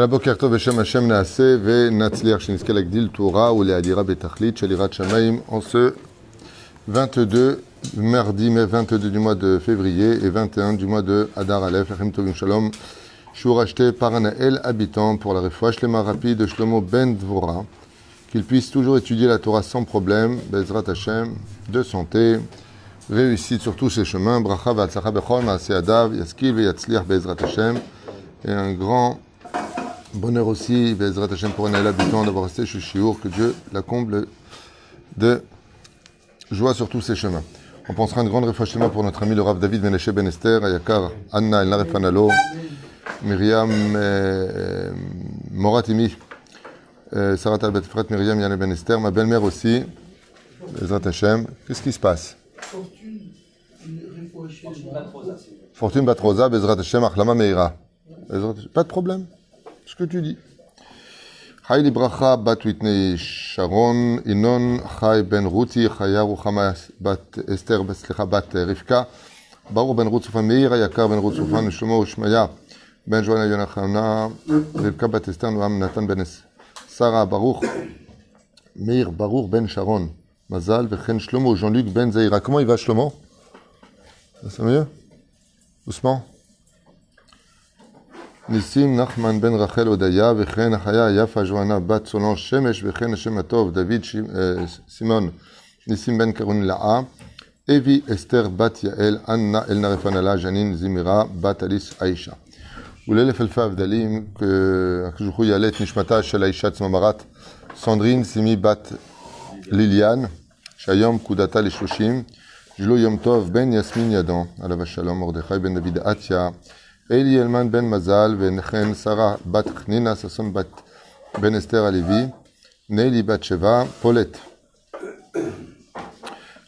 בוקר טוב בשם השם נעשה ונצליח שנזכה להגדיל תורה ולהאדירה בתכלית של יראת שמיים en ce 22 mardi mai 22 du mois de février et 21 du mois de Adar Aleph. Lachem Tovim Shalom. Jour acheté par Naël habitant pour la refoua shlema rapide de Shlomo Ben Dvora, qu'il puisse toujours étudier la Torah sans problème, Bezrat Hashem, de santé, réussite sur tous ses chemins, bracha v'atzlacha bechol ma'aseh adav, yaskil v'yatzliach Bezrat Hashem, et un grand bonheur aussi, Bezrat Hashem, pour Naël habitant d'avoir resté chez Shiur, que Dieu la comble de joie sur tous ses chemins. On pensera une grande refoua shlema pour notre ami le Rav David Menashe Ben Esther, Ayakar Anna El Narefanalo, Myriam Moratimi, Sarah Talbet Fret, Myriam Yann Ben Esther, ma belle-mère aussi, Bezrat Hashem. Qu'est-ce qui se passe? Fortune Batroza, Bezrat Hashem, Achlama Meira. Pas de problème, ce que tu dis. Chai Libracha, Bat Whitney Sharon, Inon, Chai Ben Ruti, Chaya Ruchama, Bat Esther, Bat Rivka, Baruch Ben Rutzufan Meira, Yakar Ben Rutzufan, Shlomo Ushmaya, Ben Joana Yonachana, Rivka Bat Esther, Noam Nathan Ben Sarah Baruch, Meir Baruch Ben Sharon, Mazal, Vechen Shlomo, Jean-Luc Ben Zaira. Comment il va Shlomo? C'est mieux? Doucement. Nissim Nachman Ben Rachel Odaya, Vechen Achaya Yafa Joana Bat Solange Shemesh, Vechen Hashem Atov, David Simon, Nissim Ben Karun La'a, Evi Esther Bat Yael, Anna El Narefanala, Janine Zimira, Bat Alice Aisha. ולאלף אלפי הבדלים, הקדוש ברוך הוא יעלה את נשמתה של האישה צמרת סנדרין סימי בת ליליאן, שהיום פקודתה ל-30, ג'לו יום טוב בן יסמין ידון, עליו השלום, מרדכי בן דוד עטיה, אלי אלמן בן מזל, ונחן שרה בת חנינה, ששון בת בן אסתר הלוי, נילי בת שבע, פולט.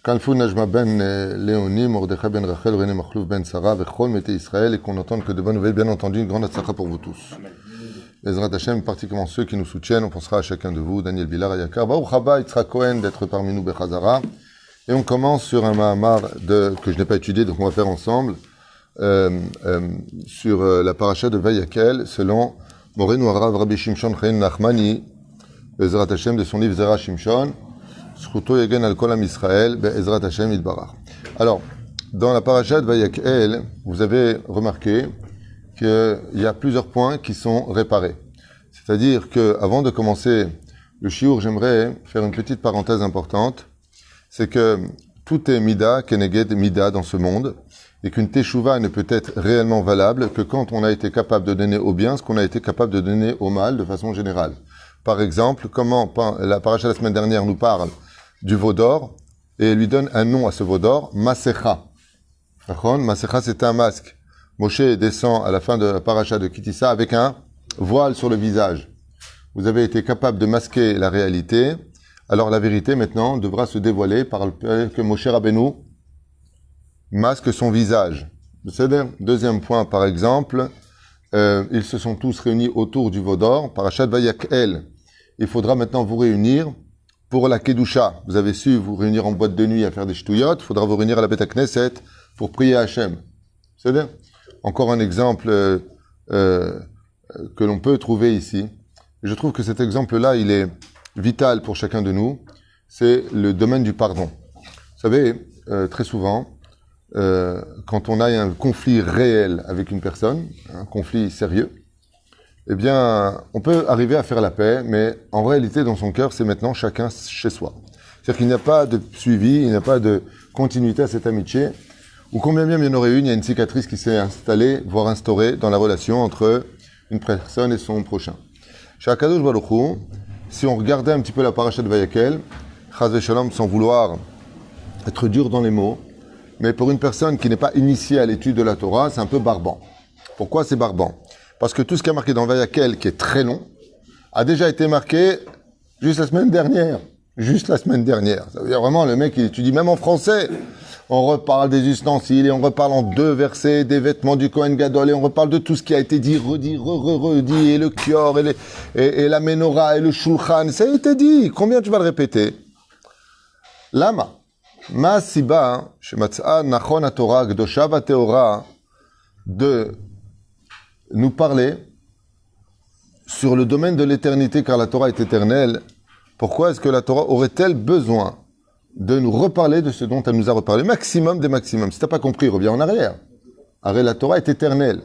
Kalfou Najma ben Léonie, Mordechai ben Rachel, René Machlouf ben Sarah, Vechol Mété Israël, et qu'on entende que de bonnes nouvelles, bien entendu, une grande atzlacha pour vous tous. Bezrat Hashem, particulièrement ceux qui nous soutiennent, on pensera à chacun de vous, Daniel Villar, Ayakar, Baruch Haba, Yitzhak Cohen, d'être parmi nous, Bechazara. Et on commence sur un Mahamar que je n'ai pas étudié, donc on va faire ensemble, sur la paracha de Vayakel, selon Morenu Arav Rabbi Shimshon Chaim Nachmani, Bezrat Hashem, de son livre Zera Shimshon. Alors, dans la paracha de Vayakel, vous avez remarqué qu'il y a plusieurs points qui sont réparés. C'est-à-dire qu'avant de commencer le shiur, j'aimerais faire une petite parenthèse importante. C'est que tout est mida, keneged mida dans ce monde, et qu'une teshuva ne peut être réellement valable que quand on a été capable de donner au bien ce qu'on a été capable de donner au mal de façon générale. Par exemple, comment la paracha de la semaine dernière nous parle du veau d'or, et lui donne un nom à ce veau d'or, Masecha. Masecha, c'est un masque. Moshe descend à la fin de la paracha de Kitissa avec un voile sur le visage. Vous avez été capable de masquer la réalité, alors la vérité maintenant devra se dévoiler par le fait que Moshe Rabbeinu masque son visage. Deuxième point, par exemple, ils se sont tous réunis autour du veau d'or, parachat Vayakel. Il faudra maintenant vous réunir pour la Kedusha. Vous avez su vous réunir en boîte de nuit à faire des shtouyot, il faudra vous réunir à la Beth Knesset pour prier à Hachem. C'est bien. Encore un exemple que l'on peut trouver ici. Je trouve que cet exemple-là, il est vital pour chacun de nous. C'est le domaine du pardon. Vous savez, très souvent, quand on a un conflit réel avec une personne, un conflit sérieux, eh bien, on peut arriver à faire la paix, mais en réalité, dans son cœur, c'est maintenant chacun chez soi. C'est-à-dire qu'il n'y a pas de suivi, il n'y a pas de continuité à cette amitié, ou combien bien il y en aurait une, il y a une cicatrice qui s'est installée, voire instaurée dans la relation entre une personne et son prochain. Chez Akadosh Baruch Hu, si on regardait un petit peu la paracha de Vayakel, Chaz v'Shalom, sans vouloir être dur dans les mots, mais pour une personne qui n'est pas initiée à l'étude de la Torah, c'est un peu barbant. Pourquoi c'est barbant? Parce que tout ce qui est marqué dans Vayakel, qui est très long, a déjà été marqué juste la semaine dernière. Juste la semaine dernière. Ça veut dire vraiment, le mec, il étudie même en français. On reparle des ustensiles, et on reparle en 2 versets des vêtements du Kohen Gadol, et on reparle de tout ce qui a été dit, redit, et le kior, et la menorah, et le shulchan. Ça a été dit. Combien tu vas le répéter? Lama. Ma siba, shematza nachon haTorah, gdosha v'teora, de nous parler sur le domaine de l'éternité, car la Torah est éternelle, pourquoi est-ce que la Torah aurait-elle besoin de nous reparler de ce dont elle nous a reparlé? Maximum des maximums. Si tu n'as pas compris, reviens en arrière. Arrête, la Torah est éternelle.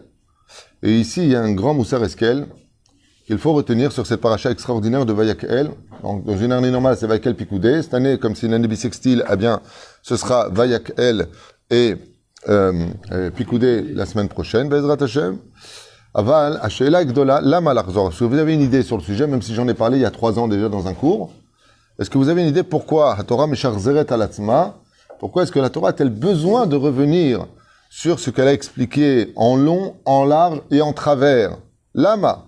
Et ici, il y a un grand Moussar Eskel qu'il faut retenir sur cette paracha extraordinaire de Vayakel. Donc, dans une année normale, c'est Vayakel Pikoudé. Cette année, comme c'est une année bissextile, eh bien, ce sera Vayakel et Pikoudé la semaine prochaine, Bezrat Hashem. Aval, Ashela Gdola, Lama Larzor. Est-ce que vous avez une idée sur le sujet, même si j'en ai parlé il y a 3 ans déjà dans un cours? Est-ce que vous avez une idée pourquoi la Torah Meshar Zeret Alatzma? Pourquoi est-ce que la Torah a-t-elle besoin de revenir sur ce qu'elle a expliqué en long, en large et en travers? Lama.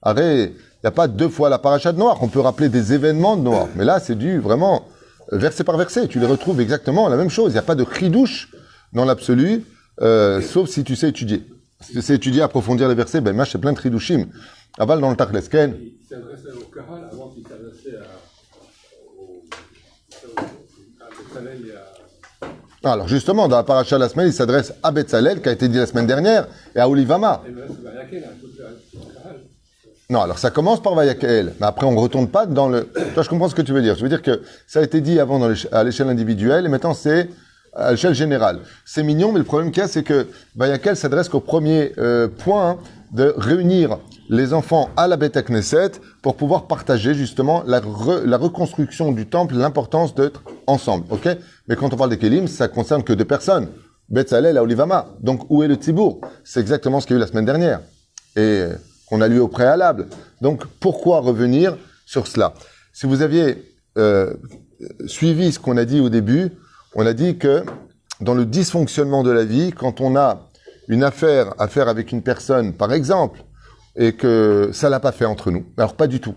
Arrête, il n'y a pas 2 fois la paracha de Noach. On peut rappeler des événements de Noach. Mais là, c'est dû vraiment verset par verset. Tu les retrouves exactement la même chose. Il n'y a pas de chidouche dans l'absolu, sauf si tu sais étudier. Si tu sais étudier, approfondir les versets, ben, moi, c'est plein de chidushim. Aval dans le Tachlesken. Il s'adressait au Kahal avant qu'il s'adressait à Betzalel et à... Alors justement, dans la paracha de la semaine, il s'adresse à Betzalel, qui a été dit la semaine dernière, et à Olivama. Et bien, c'est Vayakel, au Kahal. Non, alors ça commence par Vayakel, mais après on ne retourne pas dans le... Toi, je comprends ce que tu veux dire. Je veux dire que ça a été dit avant à l'échelle individuelle, et maintenant c'est à l'échelle générale. C'est mignon, mais le problème qu'il y a, c'est que Vayakel s'adresse qu'au premier point de réunir les enfants à la Beth Knesset pour pouvoir partager justement la reconstruction du temple, l'importance d'être ensemble, ok? Mais quand on parle des Kélim, ça concerne que 2 personnes. Betzalel à Olivama. Donc, où est le Tzibour? C'est exactement ce qu'il y a eu la semaine dernière. Et qu'on a lu au préalable. Donc, pourquoi revenir sur cela? Si vous aviez suivi ce qu'on a dit au début, on a dit que dans le dysfonctionnement de la vie, quand on a une affaire à faire avec une personne, par exemple, et que ça l'a pas fait entre nous. Alors, pas du tout.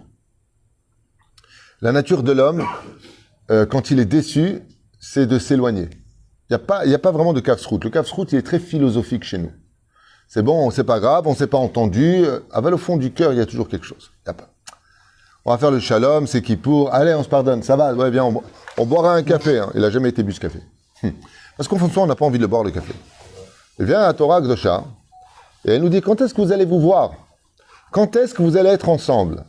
La nature de l'homme, quand il est déçu, c'est de s'éloigner. Il n'y a pas vraiment de kafsrout. Le kafsrout, il est très philosophique chez nous. C'est bon, c'est pas grave, on s'est pas entendu. Au fond du cœur, il y a toujours quelque chose. Y a pas. On va faire le shalom, c'est qui pour. Allez, on se pardonne, ça va, ouais, viens, on boira un café. Hein. Il a jamais été bu ce café. Parce qu'au fond de soi, on n'a pas envie de le boire, le café. Il vient à Torah Gdosha, et elle nous dit, quand est-ce que vous allez vous voir? Quand est-ce que vous allez être ensemble?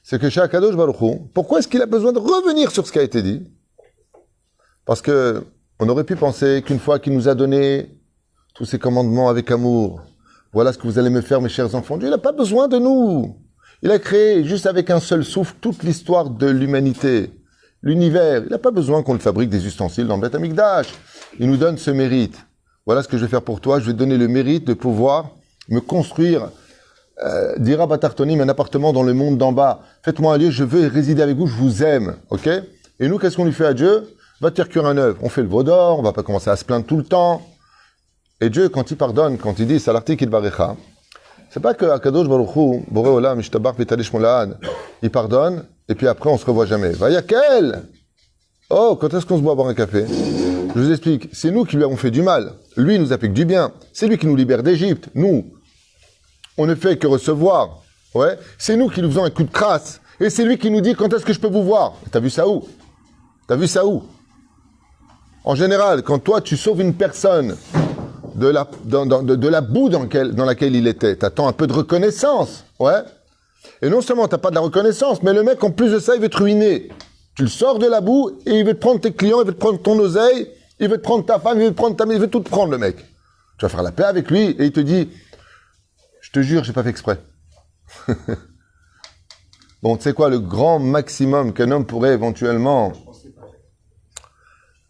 C'est que chez Akadosh Baruch Hu, pourquoi est-ce qu'il a besoin de revenir sur ce qui a été dit? Parce que on aurait pu penser qu'une fois qu'il nous a donné tous ces commandements avec amour, voilà ce que vous allez me faire, mes chers enfants. Dieu, il n'a pas besoin de nous. Il a créé juste avec un seul souffle toute l'histoire de l'humanité, l'univers. Il n'a pas besoin qu'on le fabrique des ustensiles dans le Beth Amikdash. Il nous donne ce mérite. Voilà ce que je vais faire pour toi. Je vais te donner le mérite de pouvoir me construire, dira Batartonim, un appartement dans le monde d'en bas. Faites-moi un lieu, je veux résider avec vous, je vous aime. Ok? Et nous, qu'est-ce qu'on lui fait à Dieu? Va te faire cuire un œuf. On fait le veau d'or, on va pas commencer à se plaindre tout le temps. Et Dieu, quand il pardonne, quand il dit Salarti Kid Barecha, c'est pas que Akadosh Baruch Hu, Boré Olam, Ishtabar Petalish Molaan, il pardonne, et puis après on se revoit jamais. Vayakel! Oh, quand est-ce qu'on se boit boire un café? Je vous explique, c'est nous qui lui avons fait du mal. Lui, il nous a fait que du bien. C'est lui qui nous libère d'Égypte. Nous, on ne fait que recevoir. Ouais. C'est nous qui nous faisons un coup de crasse. Et c'est lui qui nous dit quand est-ce que je peux vous voir. T'as vu ça où? T'as vu ça où? En général, quand toi, tu sauves une personne de la boue dans laquelle il était, t'attends un peu de reconnaissance. Ouais. Et non seulement t'as pas de la reconnaissance, mais le mec, en plus de ça, il veut te ruiner. Tu le sors de la boue et il veut te prendre tes clients, il veut te prendre ton oseille, il veut te prendre ta femme, il veut te prendre ta maison, il veut tout te prendre, le mec. Tu vas faire la paix avec lui et il te dit, je te jure, j'ai pas fait exprès. Bon, tu sais quoi, le grand maximum qu'un homme pourrait éventuellement...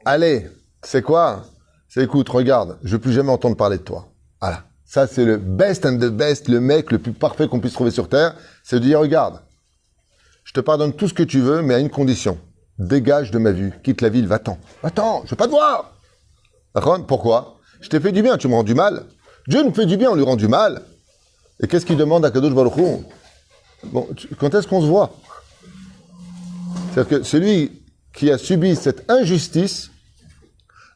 Allez, c'est quoi? C'est écoute, regarde, je veux plus jamais entendre parler de toi. Voilà. Ça, c'est le best and the best, le mec le plus parfait qu'on puisse trouver sur Terre. C'est de dire, regarde, je te pardonne tout ce que tu veux, mais à une condition. Dégage de ma vue, quitte la ville, va-t'en. Va-t'en, je veux pas te voir. D'accord? Pourquoi? Je t'ai fait du bien, tu me rends du mal. Dieu nous fait du bien, on lui rend du mal. Et qu'est-ce qu'il demande à Kadosh Baruch Hu? Bon, quand est-ce qu'on se voit? C'est-à-dire que celui qui a subi cette injustice,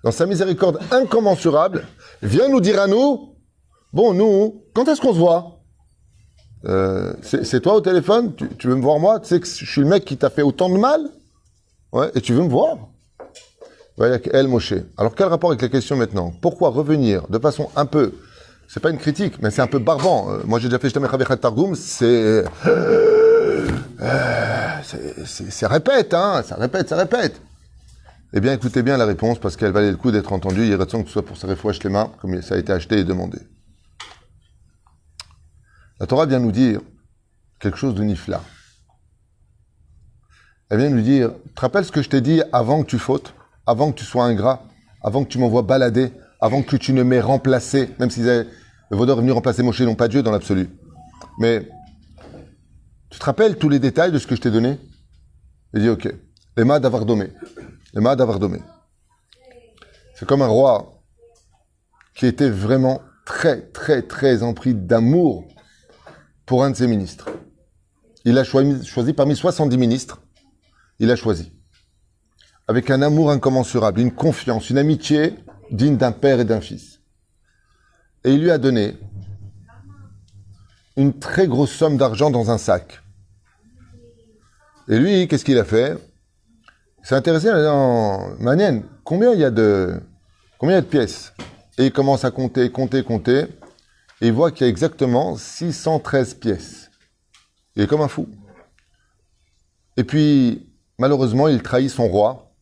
dans sa miséricorde incommensurable, vient nous dire à nous, bon, nous, quand est-ce qu'on se voit? C'est toi au téléphone? Tu veux me voir moi? Tu sais que je suis le mec qui t'a fait autant de mal? Ouais, et tu veux me voir? Vayak El Moshe. Alors quel rapport avec la question maintenant? Pourquoi revenir de façon un peu, c'est pas une critique, mais c'est un peu barbant. Moi j'ai déjà fait Shtamei Chavechat Targum, c'est répète, hein, ça répète. Eh bien écoutez bien la réponse parce qu'elle valait le coup d'être entendue. Il y a raison que ce soit pour sa réfoua shlema, comme ça a été acheté et demandé. La Torah vient nous dire quelque chose de nifla. Elle vient nous dire, tu te rappelles ce que je t'ai dit avant que tu fautes, avant que tu sois ingrat, avant que tu m'envoies balader, avant que tu ne m'aies remplacé, même si le vaudor est venu remplacer Moshe, non pas Dieu dans l'absolu. Mais tu te rappelles tous les détails de ce que je t'ai donné? Il dit ok. Ema d'avoir domé. C'est comme un roi qui était vraiment très empris d'amour pour un de ses ministres. Il a choisi parmi 70 ministres, il a choisi. Avec un amour incommensurable, une confiance, une amitié digne d'un père et d'un fils. Et il lui a donné une très grosse somme d'argent dans un sac. Et lui, qu'est-ce qu'il a fait? Il s'est intéressé dans Manienne, combien il y a de pièces? Et il commence à compter. Et il voit qu'il y a exactement 613 pièces. Il est comme un fou. Et puis, malheureusement, il trahit son roi.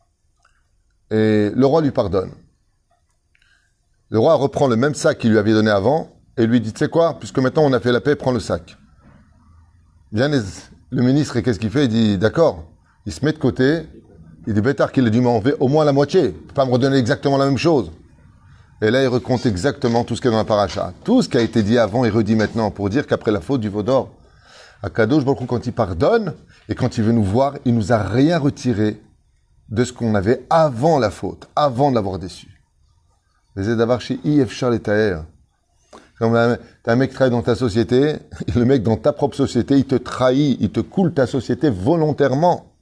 Et le roi lui pardonne. Le roi reprend le même sac qu'il lui avait donné avant et lui dit, tu sais quoi, puisque maintenant on a fait la paix, prends le sac. Vient le ministre et qu'est-ce qu'il fait? Il dit, d'accord. Il se met de côté. Il dit, bêtard qu'il a dû m'enlever au moins la moitié. Il ne peut pas me redonner exactement la même chose. Et là, il raconte exactement tout ce qu'il y a dans la paracha. Tout ce qui a été dit avant est redit maintenant pour dire qu'après la faute du veau d'or, Akadosh Baruch Hu, quand il pardonne et quand il veut nous voir, il nous a rien retiré de ce qu'on avait avant la faute, avant de l'avoir déçu. Les d'avoir chez Ifshar et Taher. Comme t'as un mec qui travaille dans ta société, et le mec dans ta propre société, il te trahit, il te coule ta société volontairement.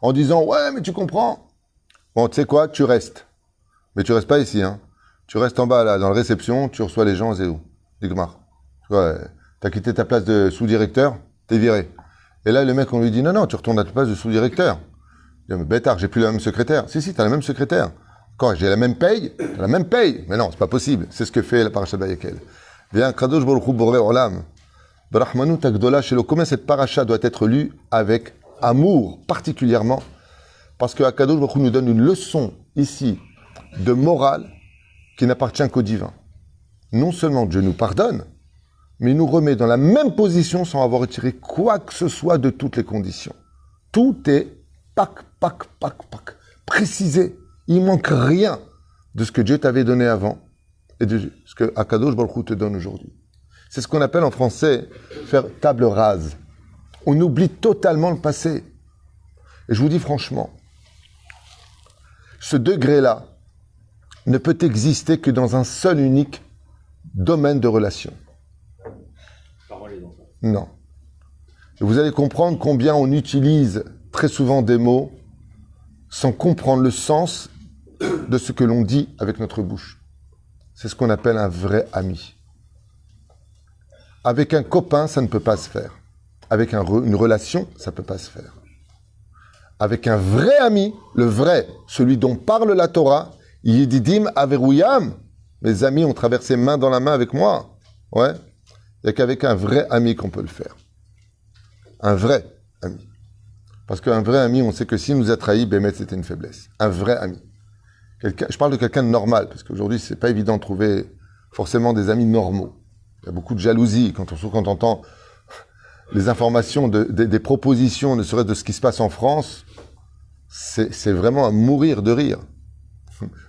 En disant, ouais, mais tu comprends. Bon, tu sais quoi, tu restes. Mais tu restes pas ici, hein. Tu restes en bas, là, dans la réception, tu reçois les gens, c'est où? Digmar. Ouais, t'as quitté ta place de sous-directeur, t'es viré. Et là, le mec, on lui dit, non, tu retournes à ta place de sous-directeur. Il dit, mais bêtard, j'ai plus la même secrétaire. Si, t'as la même secrétaire. Quand j'ai la même paye, t'as la même paye. Mais non, c'est pas possible. C'est ce que fait la paracha de Vayekel. Bien, Kadosh Baruch Hu Boré Olam. Brahmanu Tagdola Shelo. Combien cette paracha doit être lue avec amour, particulièrement, parce que Kadosh Baruch Hu nous donne une leçon, ici, de morale, qui n'appartient qu'au divin. Non seulement Dieu nous pardonne, mais il nous remet dans la même position sans avoir retiré quoi que ce soit de toutes les conditions. Tout est pac, précisé. Il manque rien de ce que Dieu t'avait donné avant et de ce que Akadosh Baruch Hu te donne aujourd'hui. C'est ce qu'on appelle en français faire table rase. On oublie totalement le passé. Et je vous dis franchement, ce degré-là ne peut exister que dans un seul unique domaine de relation. Non. Et vous allez comprendre combien on utilise très souvent des mots sans comprendre le sens de ce que l'on dit avec notre bouche. C'est ce qu'on appelle un vrai ami. Avec un copain, ça ne peut pas se faire. Avec une relation, ça ne peut pas se faire. Avec un vrai ami, le vrai, celui dont parle la Torah, Yedidim Averouyam, mes amis ont traversé main dans la main avec moi. Ouais. Il n'y a qu'avec un vrai ami qu'on peut le faire. Un vrai ami. Parce qu'un vrai ami, on sait que s'il nous a trahis, Bémet, c'était une faiblesse. Un vrai ami. Je parle de quelqu'un de normal, parce qu'aujourd'hui, c'est pas évident de trouver forcément des amis normaux. Il y a beaucoup de jalousie quand on entend les informations, des propositions, ne serait-ce de ce qui se passe en France. C'est vraiment à mourir de rire.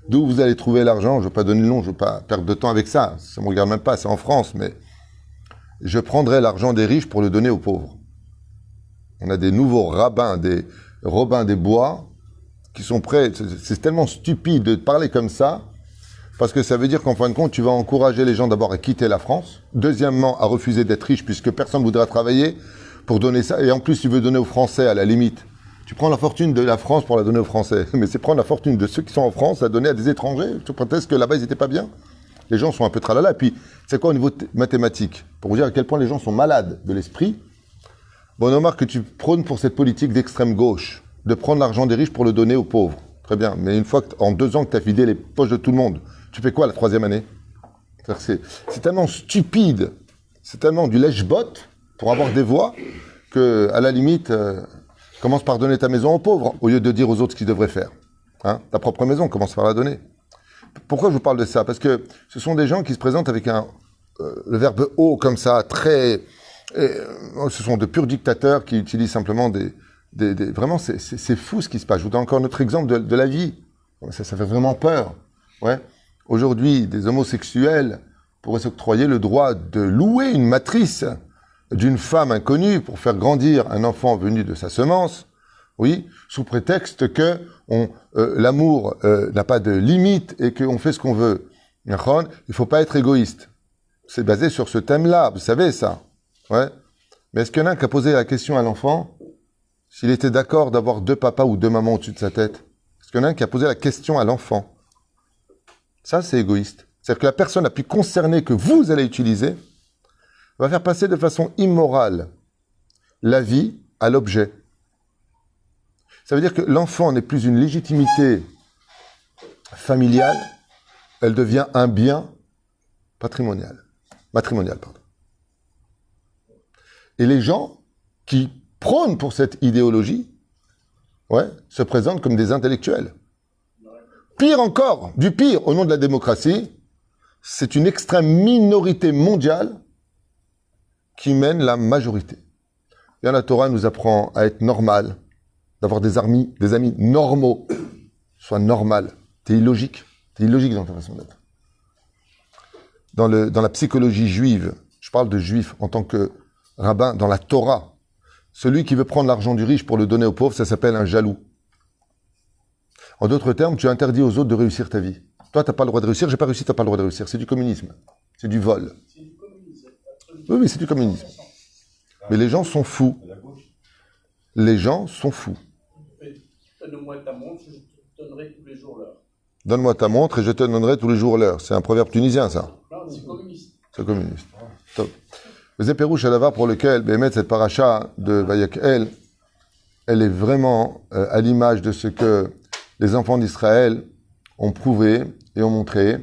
D'où vous allez trouver l'argent? Je ne veux pas donner le nom, je ne veux pas perdre de temps avec ça. Ça ne me regarde même pas, c'est en France, mais je prendrai l'argent des riches pour le donner aux pauvres. On a des nouveaux rabbins, des Robins des Bois, qui sont prêts. C'est tellement stupide de parler comme ça, parce que ça veut dire qu'en fin de compte, tu vas encourager les gens d'abord à quitter la France, deuxièmement à refuser d'être riche, puisque personne ne voudra travailler pour donner ça, et en plus tu veux donner aux Français à la limite. Tu prends la fortune de la France pour la donner aux Français, mais c'est prendre la fortune de ceux qui sont en France à donner à des étrangers. Tu prétends que là-bas ils n'étaient pas bien? Les gens sont un peu tralala. Et puis, c'est quoi au niveau mathématique? Pour vous dire à quel point les gens sont malades de l'esprit. Bon, on remarque que tu prônes pour cette politique d'extrême gauche, de prendre l'argent des riches pour le donner aux pauvres. Très bien. Mais une fois en 2 ans que tu as vidé les poches de tout le monde, tu fais quoi la 3e année? C'est tellement stupide, c'est tellement du lèche-botte pour avoir des voix que, à la limite, commence par donner ta maison aux pauvres au lieu de dire aux autres ce qu'ils devraient faire. Hein? Ta propre maison, commence par la donner. Pourquoi je vous parle de ça? Parce que ce sont des gens qui se présentent avec le verbe haut comme ça, très... ce sont de purs dictateurs qui utilisent simplement vraiment, c'est fou ce qui se passe. Je vous donne encore un autre exemple de la vie. Ça fait vraiment peur. Ouais. Aujourd'hui, des homosexuels pourraient s'octroyer le droit de louer une matrice d'une femme inconnue pour faire grandir un enfant venu de sa semence, oui, sous prétexte que l'amour n'a pas de limite et qu'on fait ce qu'on veut. Il ne faut pas être égoïste. C'est basé sur ce thème-là, vous savez ça. Ouais. Mais est-ce qu'il y en a un qui a posé la question à l'enfant s'il était d'accord d'avoir 2 papas ou 2 mamans au-dessus de sa tête? Est-ce qu'il y en a un qui a posé la question à l'enfant? Ça, c'est égoïste. C'est-à-dire que la personne la plus concernée que vous allez utiliser va faire passer de façon immorale la vie à l'objet. Ça veut dire que l'enfant n'est plus une légitimité familiale, elle devient un bien matrimonial, pardon. Et les gens qui prônent pour cette idéologie, se présentent comme des intellectuels. Pire encore, du pire, au nom de la démocratie, c'est une extrême minorité mondiale qui mène la majorité. Et la Torah nous apprend à être normal, d'avoir des amis normaux. Sois normal. T'es illogique dans ta façon d'être. Dans la psychologie juive, je parle de juif en tant que rabbin, dans la Torah, celui qui veut prendre l'argent du riche pour le donner aux pauvres, ça s'appelle un jaloux. En d'autres termes, tu interdis aux autres de réussir ta vie. Toi, t'as pas le droit de réussir, j'ai pas réussi, t'as pas le droit de réussir. C'est du communisme. C'est du vol. C'est du communisme. Oui, c'est du communisme. Mais les gens sont fous. Les gens sont fous. Donne-moi ta montre, je te donnerai tous les jours l'heure. Donne-moi ta montre et je te donnerai tous les jours l'heure. C'est un proverbe tunisien, ça. Non, c'est communiste. C'est communiste. Top. Le Zéperouche Adava pour lequel, cette paracha de Vayakel, elle est vraiment à l'image de ce que les enfants d'Israël ont prouvé et ont montré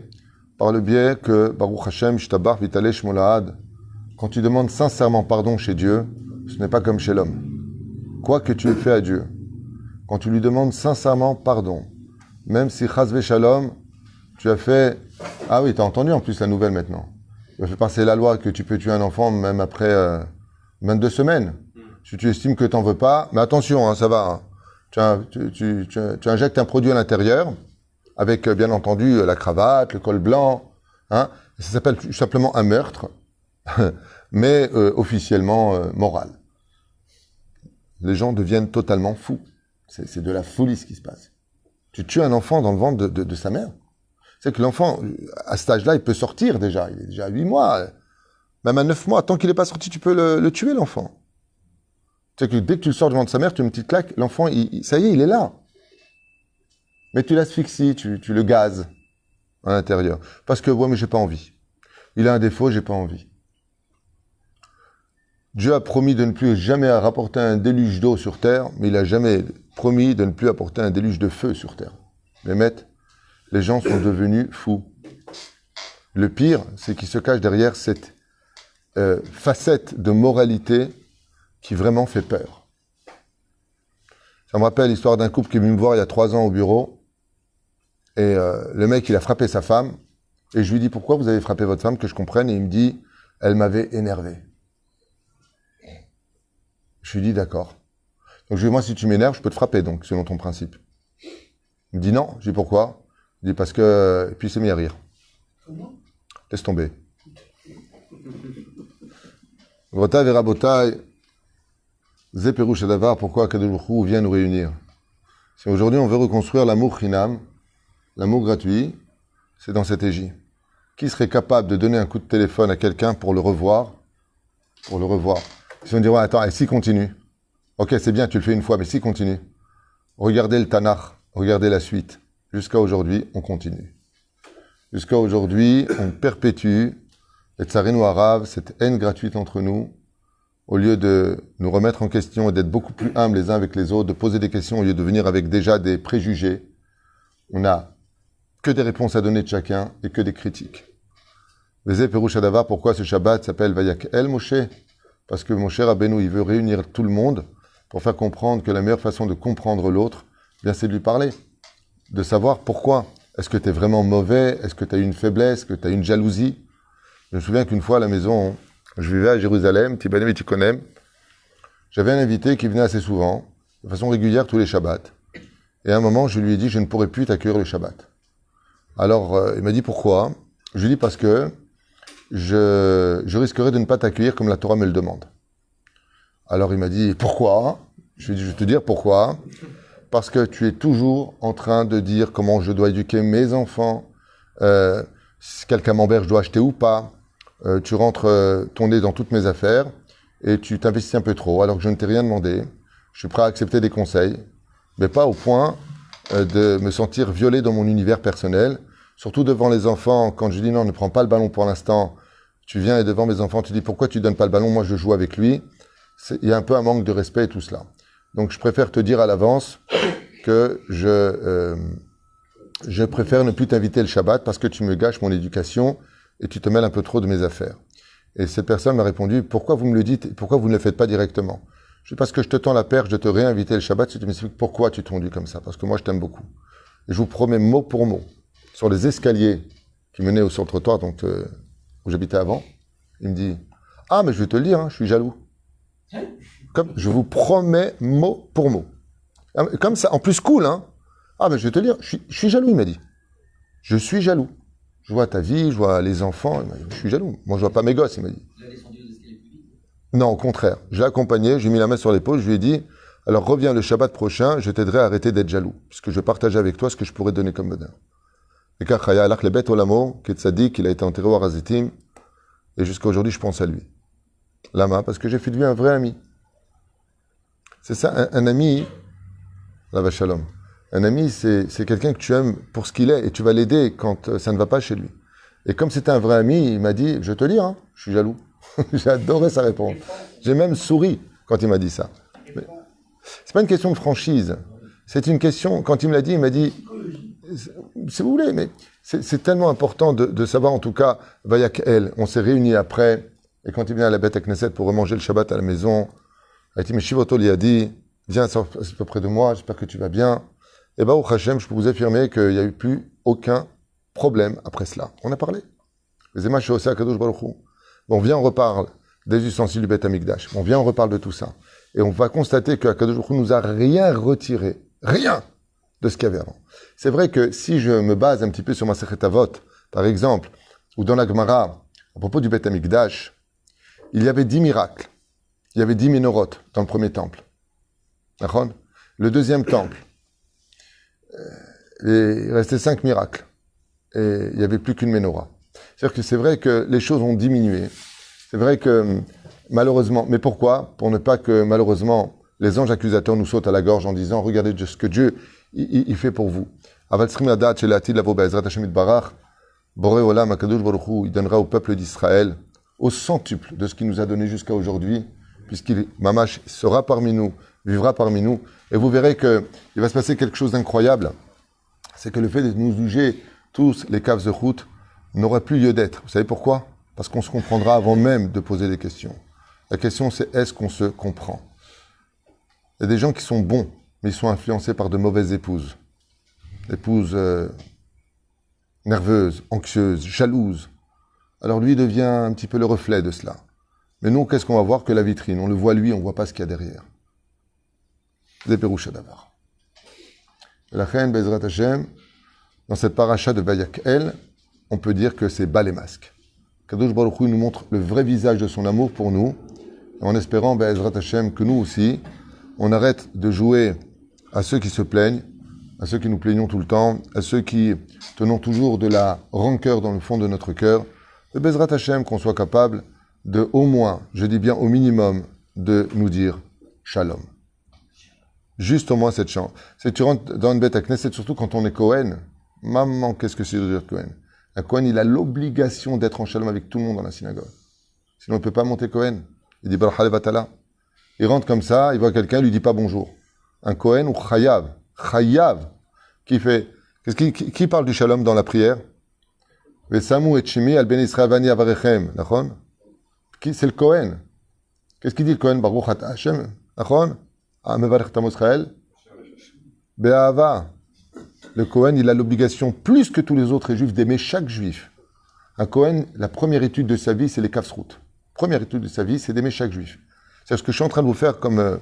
par le biais que Baruch Hashem, Shtabach, Vitale, Shmolahad, quand tu demandes sincèrement pardon chez Dieu, ce n'est pas comme chez l'homme. Quoi que tu aies fait à Dieu, quand tu lui demandes sincèrement pardon, même si Chazvé Shalom, tu as fait... Ah oui, tu as entendu en plus la nouvelle maintenant. Tu as fait passer la loi que tu peux tuer un enfant même après 22 semaines. Si tu estimes que tu n'en veux pas, mais attention, ça va. Tu injectes un produit à l'intérieur, avec bien entendu la cravate, le col blanc. Ça s'appelle tout simplement un meurtre, mais officiellement moral. Les gens deviennent totalement fous. C'est de la folie ce qui se passe. Tu tues un enfant dans le ventre de sa mère. C'est que l'enfant, à cet âge-là, il peut sortir déjà. Il est déjà à 8 mois. Même à 9 mois, tant qu'il n'est pas sorti, tu peux le tuer, l'enfant. C'est que dès que tu le sors devant de sa mère, tu mets une petite claque, l'enfant, ça y est, il est là. Mais tu l'asphyxies, tu le gazes à l'intérieur. Parce que, mais j'ai pas envie. Il a un défaut, j'ai pas envie. Dieu a promis de ne plus jamais rapporter un déluge d'eau sur terre, mais il a jamais promis de ne plus apporter un déluge de feu sur terre. Les gens sont devenus fous. Le pire, c'est qu'ils se cachent derrière cette facette de moralité qui vraiment fait peur. Ça me rappelle l'histoire d'un couple qui est venu me voir il y a 3 ans au bureau, et le mec, il a frappé sa femme, et je lui dis, pourquoi vous avez frappé votre femme, que je comprenne, et il me dit, elle m'avait énervé. Je lui dis, d'accord. Donc je lui dis, moi, si tu m'énerves, je peux te frapper, donc, selon ton principe. Il me dit non. Je dis, pourquoi? Il dit, parce que... Et puis il s'est mis à rire. Comment? Laisse tomber. Grotaï et Rabotaï, Zéperouche Adavar, pourquoi Akadosh Baruch Hu vient nous réunir? Si aujourd'hui on veut reconstruire l'amour chinam, l'amour gratuit, c'est dans cette égie. Qui serait capable de donner un coup de téléphone à quelqu'un pour le revoir? Pour le revoir. Si on dit, ouais, attends, et si continue? Ok, c'est bien, tu le fais une fois, mais si continue? Regardez le Tanakh, regardez la suite. Jusqu'à aujourd'hui, on continue. Jusqu'à aujourd'hui, on perpétue, et tsarinu arabe, cette haine gratuite entre nous, au lieu de nous remettre en question et d'être beaucoup plus humbles les uns avec les autres, de poser des questions au lieu de venir avec déjà des préjugés. on n'a que des réponses à donner de chacun et que des critiques. Vezé Perouch Adavar, pourquoi ce Shabbat s'appelle Vayak El Moshe? Parce que Moshe Rabbeinu, il veut réunir tout le monde pour faire comprendre que la meilleure façon de comprendre l'autre, bien c'est de lui parler, de savoir pourquoi. Est-ce que tu es vraiment mauvais? Est-ce que tu as une faiblesse? Est-ce que tu as une jalousie? Je me souviens qu'une fois à la maison, je vivais à Jérusalem, Tibanem et Tikonem, j'avais un invité qui venait assez souvent, de façon régulière tous les Shabbats. Et à un moment, je lui ai dit, je ne pourrai plus t'accueillir le Shabbat. Alors, il m'a dit pourquoi? Je lui ai dit parce que je risquerais de ne pas t'accueillir comme la Torah me le demande. Alors il m'a dit, pourquoi? Je lui ai dit, je vais te dire pourquoi. Parce que tu es toujours en train de dire comment je dois éduquer mes enfants, si quel camembert je dois acheter ou pas. Tu rentres ton nez dans toutes mes affaires et tu t'investis un peu trop alors que je ne t'ai rien demandé. Je suis prêt à accepter des conseils, mais pas au point de me sentir violé dans mon univers personnel. Surtout devant les enfants, quand je dis non, ne prends pas le ballon pour l'instant, tu viens et devant mes enfants, tu dis pourquoi tu donnes pas le ballon, moi je joue avec lui. Il y a un peu un manque de respect et tout cela. Donc je préfère te dire à l'avance que je préfère ne plus t'inviter le Shabbat parce que tu me gâches mon éducation et tu te mêles un peu trop de mes affaires. Et cette personne m'a répondu, pourquoi vous me le dites, pourquoi vous ne le faites pas directement? Je dis parce que je te tends la perche de te réinviter le Shabbat, si tu m'expliques pourquoi tu te conduis comme ça, parce que moi je t'aime beaucoup. Et je vous promets mot pour mot, sur les escaliers qui menaient sur le trottoir donc, où j'habitais avant, il me dit, ah mais je vais te le dire, hein, je suis jaloux. Comme, je vous promets mot pour mot. Comme ça, en plus cool, hein. Ah mais je vais te le dire, je suis jaloux, il m'a dit. Je suis jaloux. Je vois ta vie, je vois les enfants, je suis jaloux. Moi je vois pas mes gosses, il m'a dit. Vous avez descendu aux escaliers plus vite? Non, au contraire. Je l'ai accompagné, j'ai mis la main sur l'épaule, je lui ai dit, alors reviens le Shabbat prochain, je t'aiderai à arrêter d'être jaloux, puisque je vais partager avec toi ce que je pourrais te donner comme bonheur. Et car Chaya Alach le Bet Olamo, qui est tzaddik, il a été enterré au Harazitim, et jusqu'à aujourd'hui je pense à lui. Lama, parce que j'ai fait de lui un vrai ami. C'est ça, un ami, la vache shalom. Un ami, c'est quelqu'un que tu aimes pour ce qu'il est, et tu vas l'aider quand ça ne va pas chez lui. Et comme c'était un vrai ami, il m'a dit, je te dis, hein, je suis jaloux. J'ai adoré sa réponse. J'ai même souri quand il m'a dit ça. C'est pas une question de franchise. C'est une question, quand il me l'a dit, il m'a dit, si vous voulez, mais c'est tellement important de savoir, en tout cas, Vayak El, on s'est réunis après, et quand il vient à la Beth Knesset pour remanger le Shabbat à la maison, il a dit, mais Shivoto lui a dit, viens à peu près de moi, j'espère que tu vas bien. Et bah, au Hachem, je peux vous affirmer qu'il n'y a eu plus aucun problème après cela. On a parlé. Les Zema Sheosé Akadosh Baruch Hu. Bon, viens, on reparle des ustensiles du Beth Amikdash. Bon, viens, on reparle de tout ça. Et on va constater que Akadosh Baruch Hu nous a rien retiré. Rien de ce qu'il y avait avant. C'est vrai que si je me base un petit peu sur ma Masechet Avot, par exemple, ou dans la Gemara, à propos du Beth Amikdash, il y avait 10 miracles. Il y avait 10 ménorotes dans le premier temple. D'accord? Le deuxième temple, il restait 5 miracles. Et il n'y avait plus qu'une ménorah. C'est-à-dire que c'est vrai que les choses ont diminué. C'est vrai que, malheureusement, mais pourquoi? Pour ne pas que, malheureusement, les anges accusateurs nous sautent à la gorge en disant, regardez ce que Dieu, il fait pour vous. Il donnera au peuple d'Israël au centuple de ce qu'il nous a donné jusqu'à aujourd'hui, puisqu'il, Mamash, sera parmi nous, vivra parmi nous. Et vous verrez qu'il va se passer quelque chose d'incroyable. C'est que le fait de nous juger tous les caves de route n'aura plus lieu d'être. Vous savez pourquoi? Parce qu'on se comprendra avant même de poser des questions. La question, c'est est-ce qu'on se comprend? Il y a des gens qui sont bons, mais ils sont influencés par de mauvaises épouses. Épouses nerveuses, anxieuses, jalouses. Alors lui devient un petit peu le reflet de cela. Mais nous, qu'est-ce qu'on va voir? Que la vitrine. On le voit lui, on ne voit pas ce qu'il y a derrière. Zeperoucha d'abord. La reine Bezrat Hashem, dans cette paracha de Vayak El, on peut dire que c'est bas les masques. Kadosh Baruch Hu nous montre le vrai visage de son amour pour nous, en espérant, Bezrat Hashem, que nous aussi, on arrête de jouer à ceux qui se plaignent, à ceux qui nous plaignons tout le temps, à ceux qui tenons toujours de la rancœur dans le fond de notre cœur, et Bezrat Hashem, qu'on soit capable de, au moins, je dis bien au minimum, de nous dire Shalom. Juste au moins cette chance. Si tu rentres dans une bête à Knesset, surtout quand on est Cohen, maman, qu'est-ce que c'est de dire Cohen? Un Cohen, il a l'obligation d'être en shalom avec tout le monde dans la synagogue. Sinon, il ne peut pas monter Cohen. Il dit Baruch Vatala. Il rentre comme ça, il voit quelqu'un, il lui dit pas bonjour. Un Cohen ou Chayav, qui fait, Qui parle du shalom dans la prière? Vesamu et Shimi al ben Israël vani avarechem. C'est le Kohen. Qu'est-ce qu'il dit le Kohen? Baruch ata Hashem. Mevarech tamo Israël. Be'ava. Le Kohen, il a l'obligation, plus que tous les autres juifs, d'aimer chaque juif. Un Kohen, la première étude de sa vie, c'est les kafsrout. Première étude de sa vie, c'est d'aimer chaque juif. C'est ce que je suis en train de vous faire comme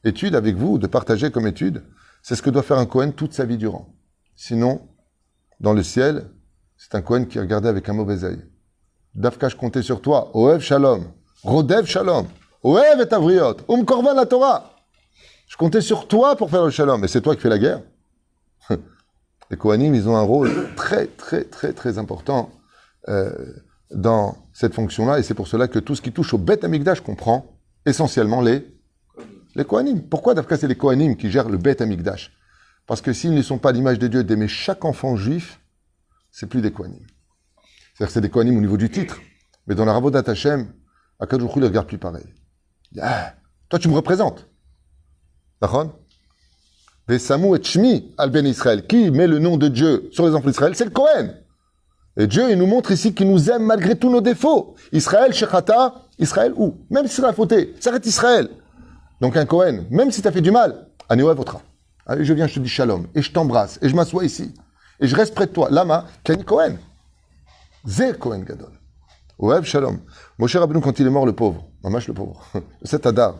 étude avec vous, de partager comme étude. C'est ce que doit faire un Kohen toute sa vie durant. Sinon, dans le ciel, c'est un Kohen qui est regardé avec un mauvais œil. Dafka, je comptais sur toi. Oev shalom. Rodev shalom. Oev et avriot. Korvan la Torah. Je comptais sur toi pour faire le shalom. Et c'est toi qui fais la guerre. Les Kohanim, ils ont un rôle très, très, très, très important dans cette fonction-là. Et c'est pour cela que tout ce qui touche au Beth Amikdash comprend essentiellement les Kohanim. Pourquoi Dafka, c'est les Kohanim qui gèrent le Beth Amikdash? Parce que s'ils ne sont pas à l'image de Dieu d'aimer chaque enfant juif, c'est plus des Kohanim. C'est-à-dire que c'est des Kohanim au niveau du titre. Mais dans la Ravodat Hashem, Akadosh Baruch Hu ne regarde plus pareil. Ah, toi, tu me représentes. D'accord? Vesamu et Shmi al ben Israël. Qui met le nom de Dieu sur les enfants d'Israël? C'est le Kohen. Et Dieu, il nous montre ici qu'il nous aime malgré tous nos défauts. Israël, Shechata, Israël où? Même si c'est la faute, s'arrête Israël. Donc un Kohen, même si tu as fait du mal, Aniwa Votra. Allez, je viens, je te dis shalom, et je t'embrasse, et je m'assois ici, et je reste près de toi. Lama, Kani Kohen. Zé Kohen Gadol. Oev shalom. Moshe Rabbeinu, quand il est mort, le pauvre, mamash le pauvre, cet Hadar,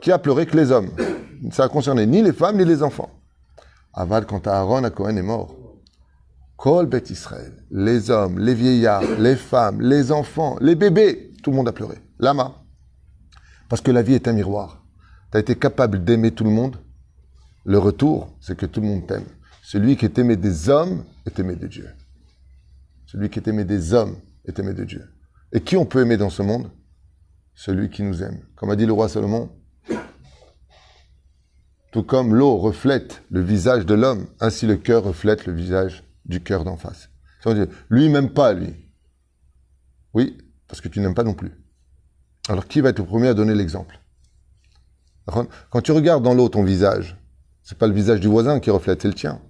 qui a pleuré que les hommes. Ça a concerné ni les femmes, ni les enfants. Aval, quand Aaron, à Kohen, est mort, Kol Bet Israël, les hommes, les vieillards, les femmes, les enfants, les bébés, tout le monde a pleuré. Lama. Parce que la vie est un miroir. Tu as été capable d'aimer tout le monde. Le retour, c'est que tout le monde t'aime. Celui qui est aimé des hommes est aimé de Dieu. Celui qui est aimé des hommes est aimé de Dieu. Et qui on peut aimer dans ce monde? Celui qui nous aime. Comme a dit le roi Salomon, tout comme l'eau reflète le visage de l'homme, ainsi le cœur reflète le visage du cœur d'en face. Lui, il m'aime pas, lui. Oui, parce que tu n'aimes pas non plus. Alors, qui va être le premier à donner l'exemple? Quand tu regardes dans l'eau ton visage, c'est pas le visage du voisin qui reflète, c'est le tien.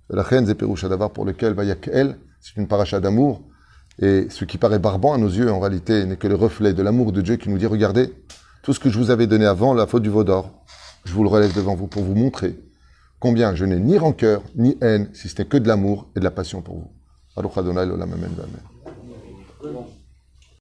La reine Zéperoucha Davar pour lequel Vayakel, c'est une paracha d'amour. Et ce qui paraît barbant à nos yeux, en réalité, n'est que le reflet de l'amour de Dieu qui nous dit, regardez, tout ce que je vous avais donné avant la faute du veau d'or, je vous le relève devant vous pour vous montrer combien je n'ai ni rancœur, ni haine, si ce n'est que de l'amour et de la passion pour vous. Baruch Adonai l'olam amen.